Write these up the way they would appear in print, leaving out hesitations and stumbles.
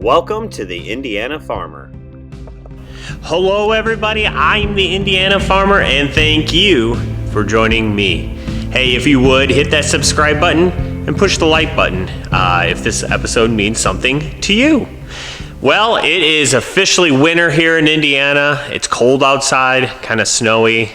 Welcome to the Indiana Farmer. Hello everybody, I'm the Indiana Farmer and thank you for joining me. Hey, if you would, hit that subscribe button and push the like button if this episode means something to you. Well, it is officially winter here in Indiana. It's cold outside, kind of snowy,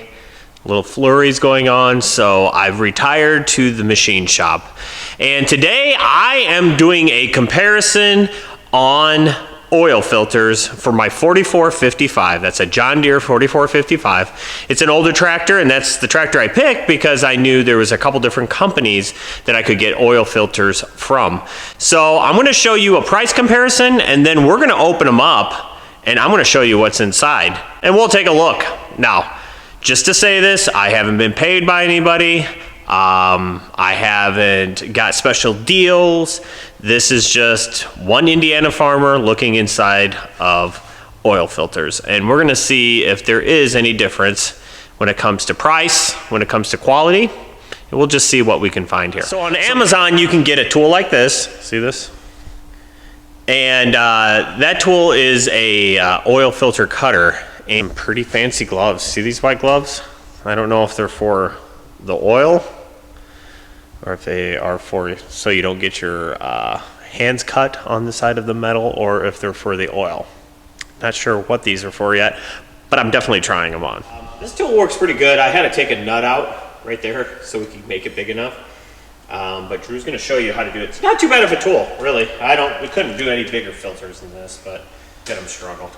little flurries going on, so I've retired to the machine shop. And today I am doing a comparison on oil filters for my 4455. That's a John Deere 4455. It's an older tractor, and that's the tractor I picked because I knew there was a couple different companies that I could get oil filters from. So I'm going to show you a price comparison, and then we're going to open them up, and I'm going to show you what's inside, and we'll take a look. Now, just to say this, I haven't been paid by anybody. I haven't got special deals. This is just one Indiana farmer looking inside of oil filters. And we're going to see if there is any difference when it comes to price, when it comes to quality. And we'll just see what we can find here. So on Amazon, you can get a tool like this. See this? And that tool is a oil filter cutter. And pretty fancy gloves. See these white gloves? I don't know if they're for the oil or if they are for so you don't get your hands cut on the side of the metal, or if they're for the oil. Not sure what these are for yet, but I'm definitely trying them on. This tool works pretty good. I had to take a nut out right there so we could make it big enough. But Drew's going to show you how to do it. It's not too bad of a tool, really. We couldn't do any bigger filters than this, but get them struggle.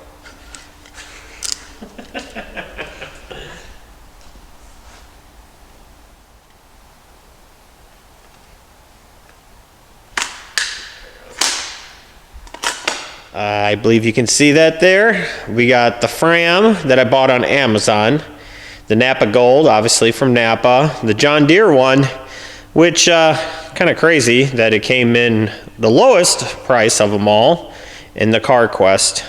I believe you can see that there. We got the Fram that I bought on Amazon, the Napa Gold, obviously from Napa, the John Deere one, which kind of crazy that it came in the lowest price of them all in the CarQuest.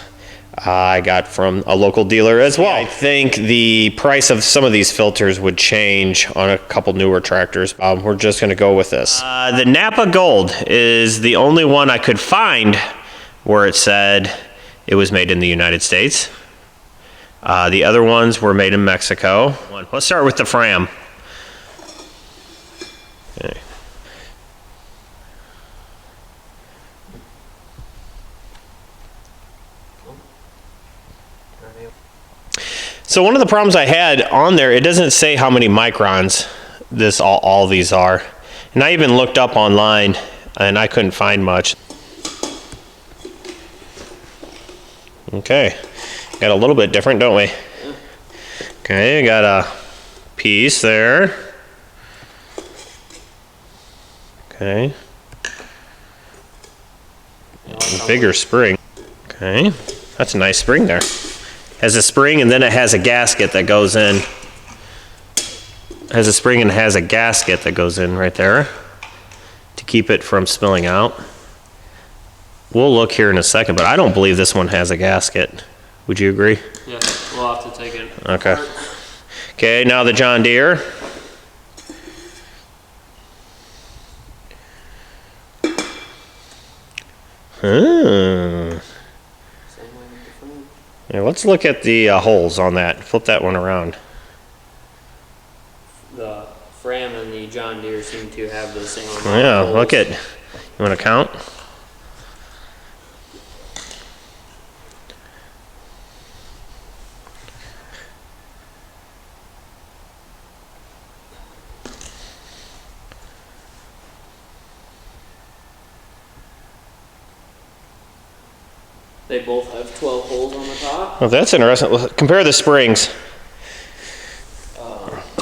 I got from a local dealer as well. I think the price of some of these filters would change on a couple newer tractors. We're just going to go with this. The Napa Gold is the only one I could find where it said it was made in the United States. The other ones were made in Mexico. Let's start with the Fram. Okay. So one of the problems I had on there, it doesn't say how many microns all these are. And I even looked up online and I couldn't find much. Okay, got a little bit different, don't we? Okay, got a piece there. Okay. Bigger spring. Okay, that's a nice spring there. Has a spring and then it has a gasket that goes in. Has a spring and has a gasket that goes in right there to keep it from spilling out. We'll look here in a second, but I don't believe this one has a gasket. Would you agree? Yeah, we'll have to take it. Okay. Okay, now the John Deere. Yeah, let's look at the holes on that. Flip that one around. The Fram and the John Deere seem to have the same amount Yeah, of holes. look at. You want to count? They both have 12 holes on the top. Well, that's interesting. Well, compare the springs.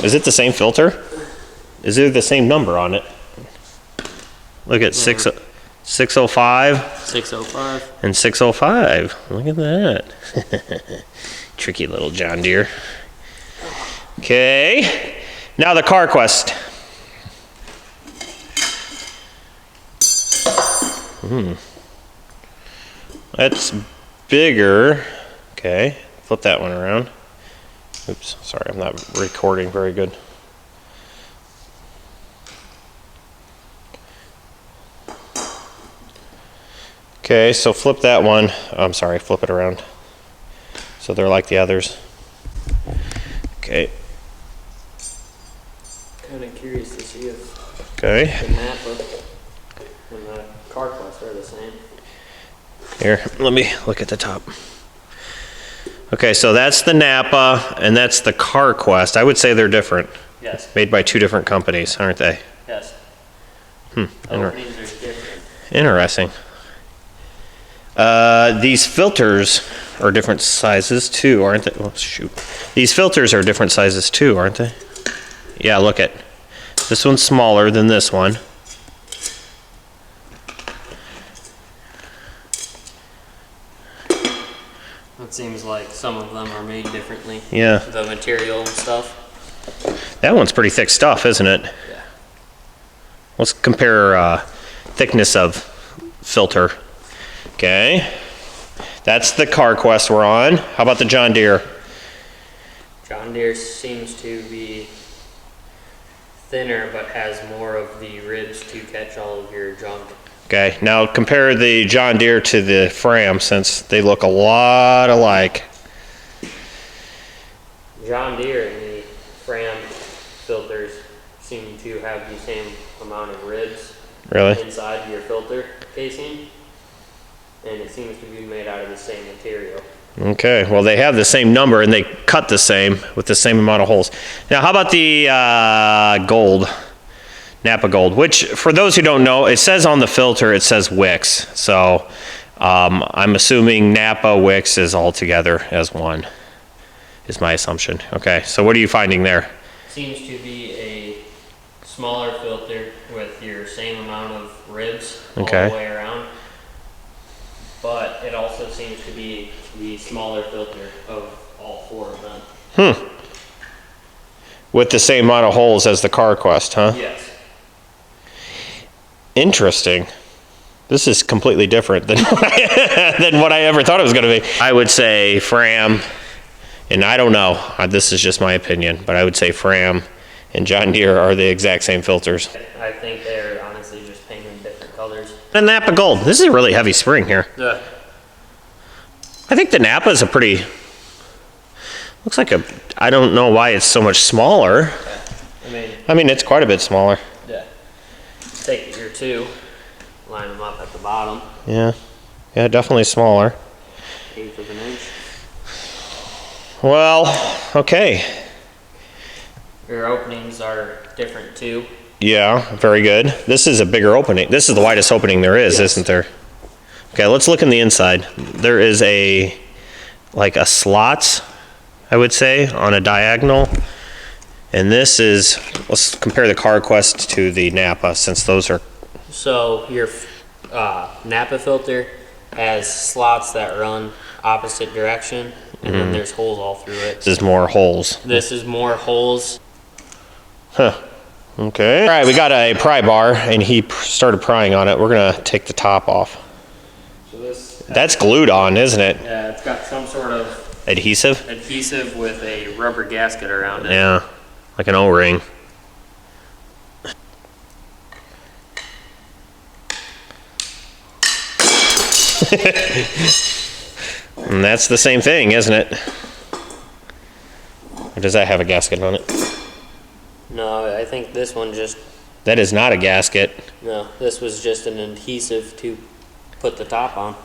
Is it the same filter? Is there the same number on it? Look at 605 605. and 605. Look at that. Tricky little John Deere. Okay. Now the CarQuest. That's bigger. Okay, flip that one around. Oops, sorry, I'm not recording very good. Okay, so flip that one. I'm sorry, flip it around. So they're like the others. Okay. Kind of curious to see if Okay. the Napa and the CarQuest are the same. Here, let me look at the top. Okay, so that's the Napa and that's the CarQuest. I would say they're different. Yes. Made by two different companies, aren't they? Yes. Inter- Openings are different. Interesting. These filters are different sizes too, aren't they? Oh, shoot. These filters are different sizes too, aren't they? Yeah, look at. This one's smaller than this one. It seems like some of them are made differently. Yeah. The material and stuff. That one's pretty thick stuff, isn't it? Yeah. Let's compare thickness of filter. Okay. That's the CarQuest we're on. How about the John Deere? John Deere seems to be thinner, but has more of the ribs to catch all of your junk. Okay, now compare the John Deere to the Fram since they look a lot alike. John Deere and the Fram filters seem to have the same amount of ribs Really? inside your filter casing, and it seems to be made out of the same material. Okay, well they have the same number and they cut the same with the same amount of holes. Now how about the Gold, Napa Gold, which for those who don't know, it says on the filter, it says Wix. So I'm assuming Napa Wix is all together as one, is my assumption. Okay, so what are you finding there? Seems to be a smaller filter with your same amount of ribs all Okay. the way around, but it also seems to be the smaller filter of all four of them. With the same amount of holes as the CarQuest, huh? Yes. Interesting. This is completely different than than what I ever thought it was going to be. I would say Fram, and I don't know, this is just my opinion, but I would say Fram and John Deere are the exact same filters. I think they're honestly just painted different colors. And Napa Gold. This is a really heavy spring here. Yeah. I think the Napa is a pretty, looks like a, I don't know why it's so much smaller. I mean, it's quite a bit smaller. Yeah. Take your two, line them up at the bottom, Yeah. Yeah, definitely smaller. 1/8 of an inch. Well, okay. Your openings are different too. Yeah, very good. This is a bigger opening. This is the widest opening there is, Yes. isn't there? Okay, let's look in the inside. There is like a slots, I would say, on a diagonal. And this is, let's compare the CarQuest to the Napa since those are, So your Napa filter has slots that run opposite direction, and then there's holes all through it. this is more holes. This is more holes. Huh. Okay. All right, we got a pry bar and he started prying on it. We're gonna take the top off. So this, That's glued on, isn't it? yeah, it's got some sort of Adhesive? adhesive with a rubber gasket around it. Yeah, like an O-ring. And that's the same thing, isn't it? Or does that have a gasket on it? No, I think this one just, That is not a gasket. no, this was just an adhesive to put the top on.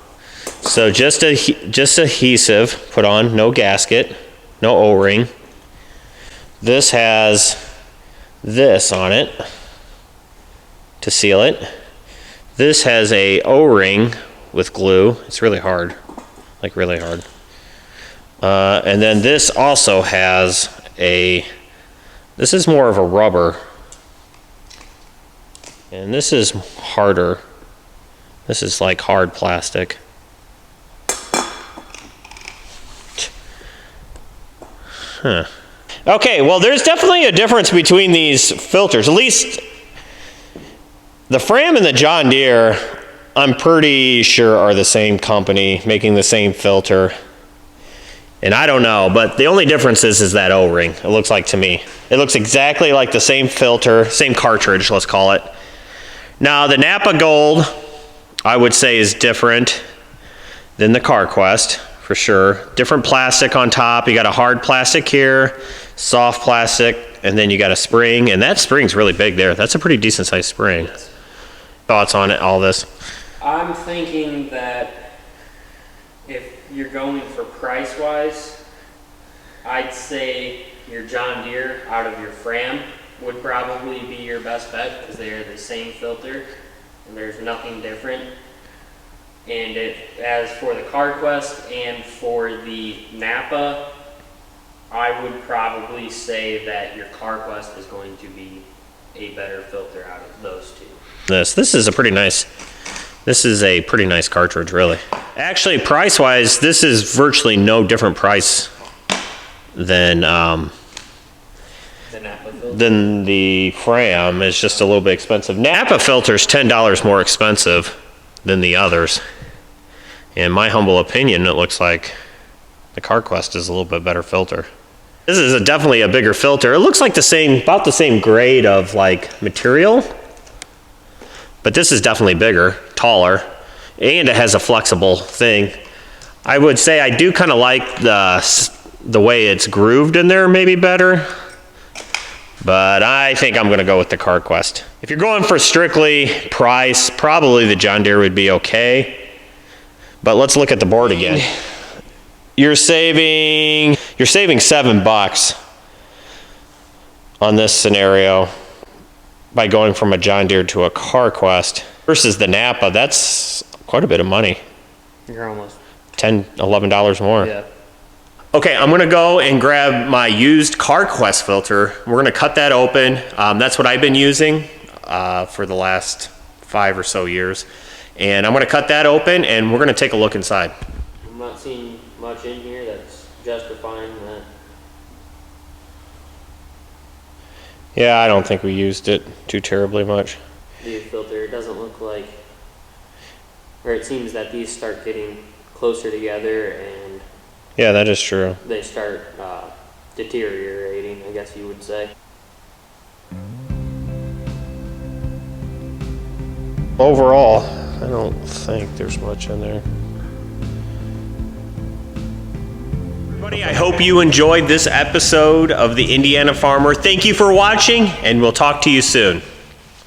So just adhesive put on, no gasket, no O-ring. This has this on it to seal it. This has a O-ring with glue. It's really hard, like really hard. And then this also has this is more of a rubber. And this is harder. This is like hard plastic. Huh. Okay, well there's definitely a difference between these filters. At least the Fram and the John Deere, I'm pretty sure are the same company making the same filter. And I don't know, but the only difference is that O-ring, it looks like to me. It looks exactly like the same filter, same cartridge, let's call it. Now the Napa Gold I would say is different than the CarQuest, for sure. Different plastic on top. You got a hard plastic here, soft plastic, and then you got a spring, and that spring's really big there. That's a pretty decent sized spring. Yes. Thoughts on it, all this? I'm thinking that if you're going for price-wise, I'd say your John Deere out of your Fram would probably be your best bet because they are the same filter and there's nothing different. And as for the CarQuest and for the Napa, I would probably say that your CarQuest is going to be a better filter out of those two. This is a pretty nice cartridge, really. Actually, price-wise, this is virtually no different price than The Napa filter? than the Fram. It's just a little bit expensive. Napa filter's $10 more expensive than the others. In my humble opinion, it looks like the CarQuest is a little bit better filter. This is definitely a bigger filter. It looks like about the same grade of like material, but this is definitely bigger, taller, and it has a flexible thing. I would say I do kind of like the way it's grooved in there maybe better, but I think I'm gonna go with the CarQuest. If you're going for strictly price, probably the John Deere would be okay. But let's look at the board again. You're saving $7 on this scenario by going from a John Deere to a CarQuest versus the Napa. That's quite a bit of money. You're almost. $10, $11 more. Yeah. Okay, I'm gonna go and grab my used CarQuest filter. We're gonna cut that open. That's what I've been using for the last 5 or so years. And I'm gonna cut that open and we're gonna take a look inside. I'm not seeing much in here that's justifying that. Yeah, I don't think we used it too terribly much. The filter, it doesn't look like, or it seems that these start getting closer together and Yeah, that is true. they start deteriorating, I guess you would say. Overall, I don't think there's much in there. Everybody, I hope you enjoyed this episode of the Indiana Farmer. Thank you for watching, and we'll talk to you soon.